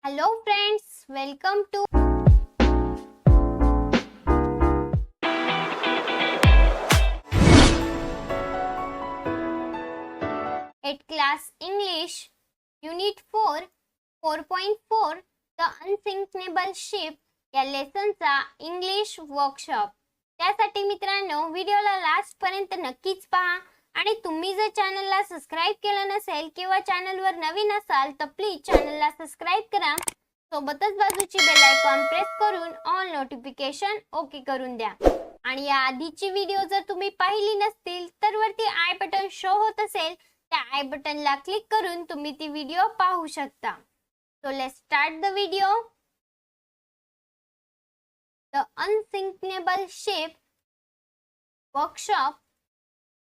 Hello friends, welcome to at class English Unit 4 4.4 The Unsinkable Ship या लेसनचा English workshop. त्यासाठी मित्रांनो व्हिडिओला last पर्यंत नक्कीच पहा आणि तुम्ही जर चॅनलला सबस्क्राइब केलं नसेल किंवा चॅनलवर नवीन असाल तर प्लीज चॅनलला सबस्क्राइब करा. सोबतच बाजूची बेल आयकॉन प्रेस करून ऑल नोटिफिकेशन ओके करून द्या. आणि या आधीची व्हिडिओ जर तुम्ही पाहिली नसतील तर वरती आय बटन शो होत असेल त्या आय बटनला क्लिक करून तुम्ही ती व्हिडिओ पाहू शकता. So let's start the video. The Unsinkable Ship workshop.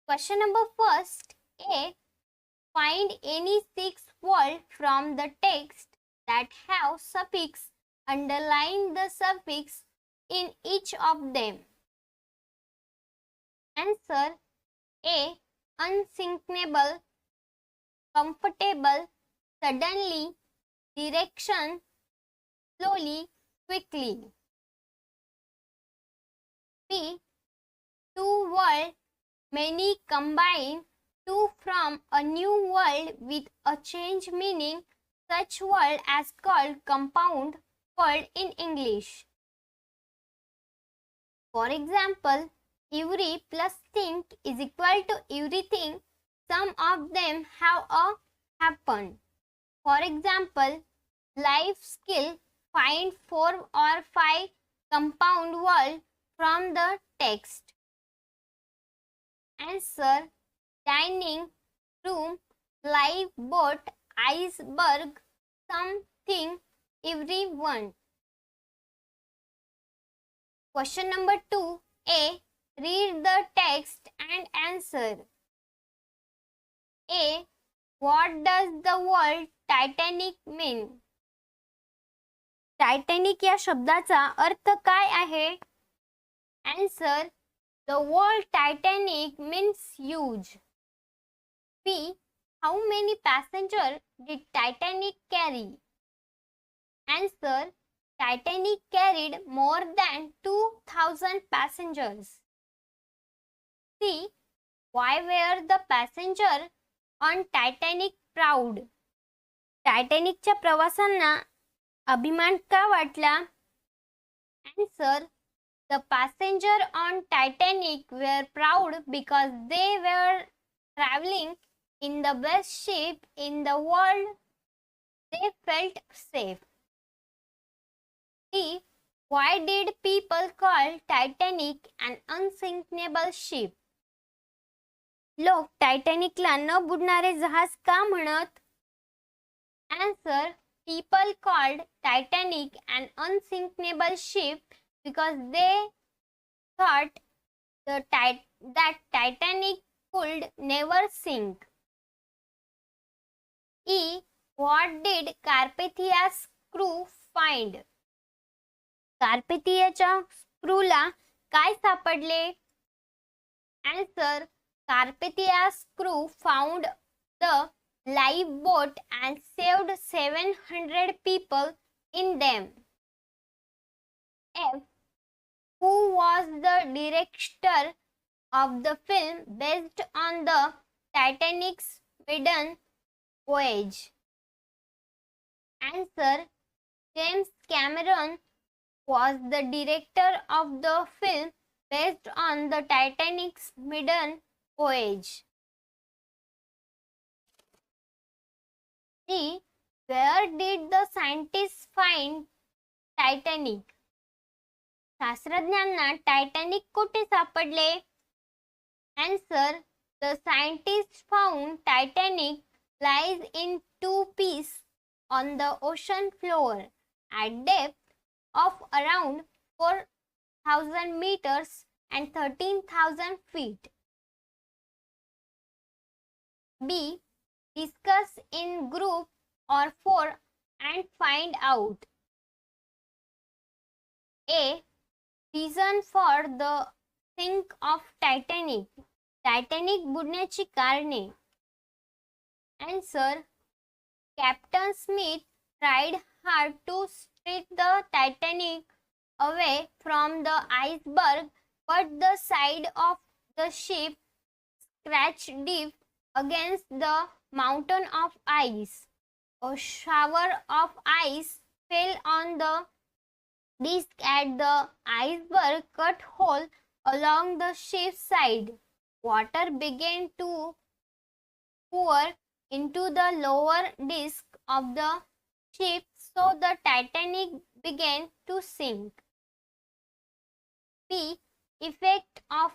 Question number first. A. Find any 6 words from the text that have suffix. Underline the suffix in each of them. Answer A. Unsinkable, comfortable, suddenly, direction, slowly, quickly. B. Two words, many combine, two from a new world with a change meaning, such word as called compound word in English. For example, every plus think is equal to everything. Some of them have a happen. For example, life skill, find 4 or 5 compound words from the text. Answer, dining room, live boat, iceberg, something, everyone. Question number 2. A. Read the text and answer. A. What does the word Titanic mean? Titanic या शब्दाचा अर्थ काय आहे? Answer, the word Titanic means huge. B. How many passengers did Titanic carry? Answer, Titanic carried more than 2,000 passengers. C. Why were the passengers on Titanic proud? टायटॅनिकच्या प्रवाशांना अभिमान का वाटला? Answer, the passengers on Titanic were proud because they were traveling in the best ship in the world. They felt safe. D. Why did people call Titanic an unsinkable ship? लोक टायटॅनिकला न बुडणारे जहाज का म्हणत? Answer, people called Titanic an unsinkable ship because they thought that Titanic could never sink. E. What did Carpathia's crew find? कार्पेथियाच्या क्रूला काय सापडले? Answer, Carpathia's crew found the lifeboat and saved 700 people in them. F. Who was the director of the film based on the Titanic's maiden voyage? Answer, James Cameron was the director of the film based on the Titanic's maiden voyage. G. Where did the scientists find Titanic? शास्त्रज्ञांना Titanic कुठे सापडले? Answer, the scientists found Titanic lies in 2 pieces on the ocean floor at depth of around 4,000 meters and 13,000 feet. B. Discuss in group or 4 and find out. A. Reason for the sink of Titanic. Titanic बुडण्याची कारणे. Answer, Captain Smith tried hard to steer the Titanic away from the iceberg, but the side of the ship scratched deep against the mountain of ice. A shower of ice fell on the disc at the iceberg cut hole along the ship's side. Water began to pour into the lower disc of the ship, so the Titanic began to sink. B. Effect of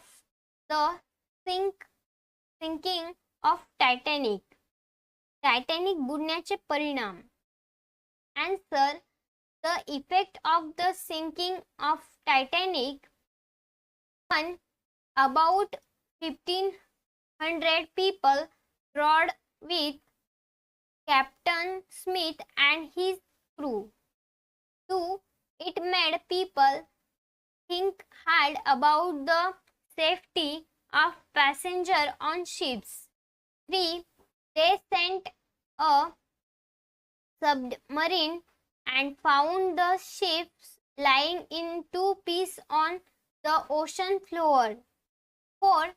the sinking of Titanic. Titanic बुडण्याचे परिणाम. Answer. The effect of the sinking of Titanic. 1. About 1,500 people rowed with Captain Smith and his crew. 2. It made people think hard about the safety of passengers on ships. 3. They sent a submarine and found the ships lying in two pieces on the ocean floor. 4.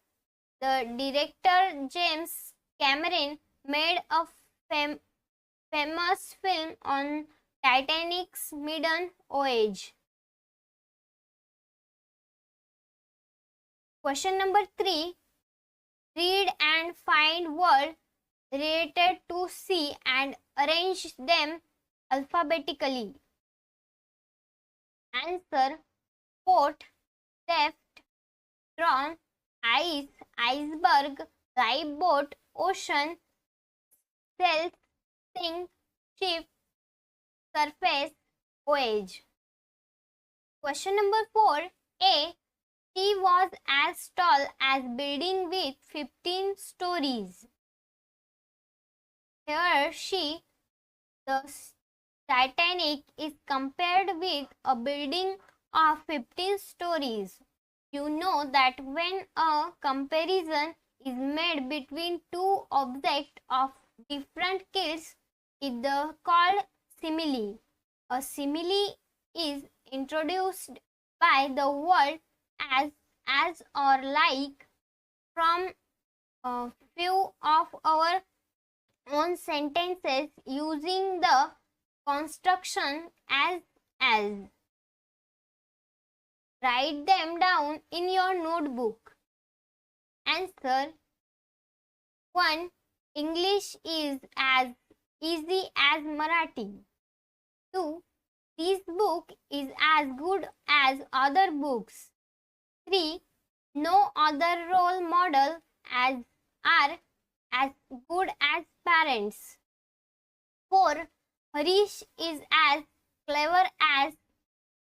The director James Cameron made a famous film on Titanic's maiden voyage. Question number 3. Read and find words related to sea and arrange them alphabetically. Answer. Port, raft, drawn, ice, iceberg, lifeboat, ocean, sails, sink, ship, surface, voyage. Question number 4. A. She was as tall as building with 15 stories. Here the Titanic is compared with a building of 15 stories. You know that when a comparison is made between two objects of different scales, it is called simile. A simile is introduced by the word as or like from a few of our own sentences using the construction as. Write them down in your notebook. Answer. 1. English is as easy as Marathi. 2. This book is as good as other books. 3. No other role model are as good as parents. 4. Harish is as clever as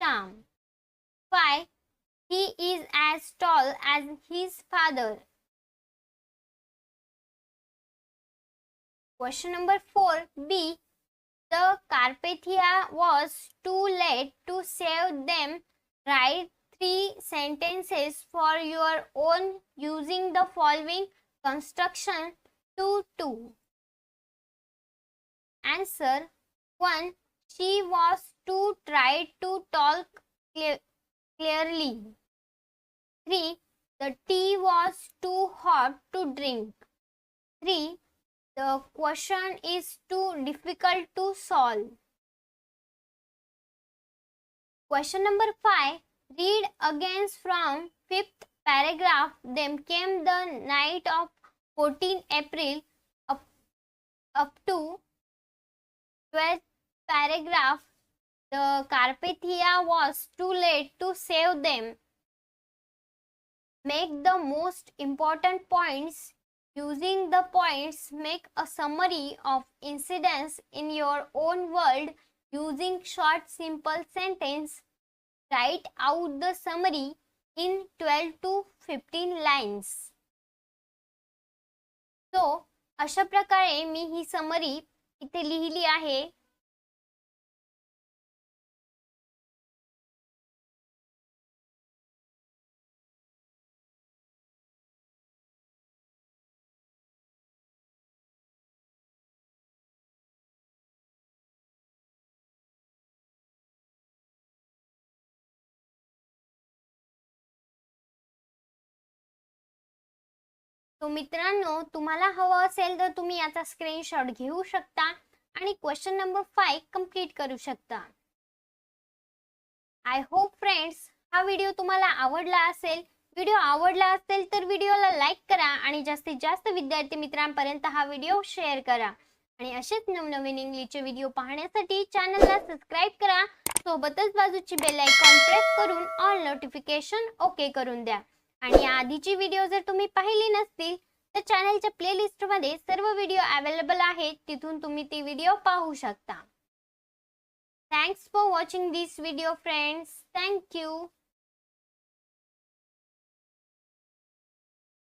Shyam. 5. He is as tall as his father. Question number 4. B. The Carpathia was too late to save them. Write 3 sentences for your own using the following construction 2. Answer. 1. She was too tired to talk clearly. 3. The tea was too hot to drink. 3. The question is too difficult to solve. Question number 5. Read again from 5th paragraph. Then came the night of 14 April up to 12th paragraph. The Carpathia was too late to save them. Make the most important points. Using the points, make a summary of incidents in your own world using short simple sentence. Write out the summary in 12 to 15 lines. So, अशा प्रकारे मी ही summary इथे लिहिली आहे. तो मित्रांनो, तुम्हाला हवं असेल तर तुम्ही याचा स्क्रीनशॉट घेऊ शकता आणि क्वेश्चन नंबर 5 कंप्लीट करू शकता. आय होप फ्रेंड्स, हा व्हिडिओ तुम्हाला आवडला असेल. व्हिडिओ आवडला असेल तर व्हिडिओला लाईक करा आणि जास्तीत जास्त विद्यार्थी मित्रांपर्यंत हा व्हिडिओ शेअर करा. आणि असेच नवनवीन इंग्लिशचे व्हिडिओ पाहण्यासाठी चॅनलला सबस्क्राईब करा. सोबतच बाजूची बेल आयकॉन प्रेस करून ऑल नोटिफिकेशन ओके करून द्या. आणि या आधीची व्हिडिओ जर तुम्ही पाहिली नसतील तर चॅनलच्या प्लेलिस्टमध्ये सर्व व्हिडिओ अवेलेबल आहेत, तिथून तुम्ही ती व्हिडिओ पाहू शकता. Thanks for watching this video, friends. Thank you.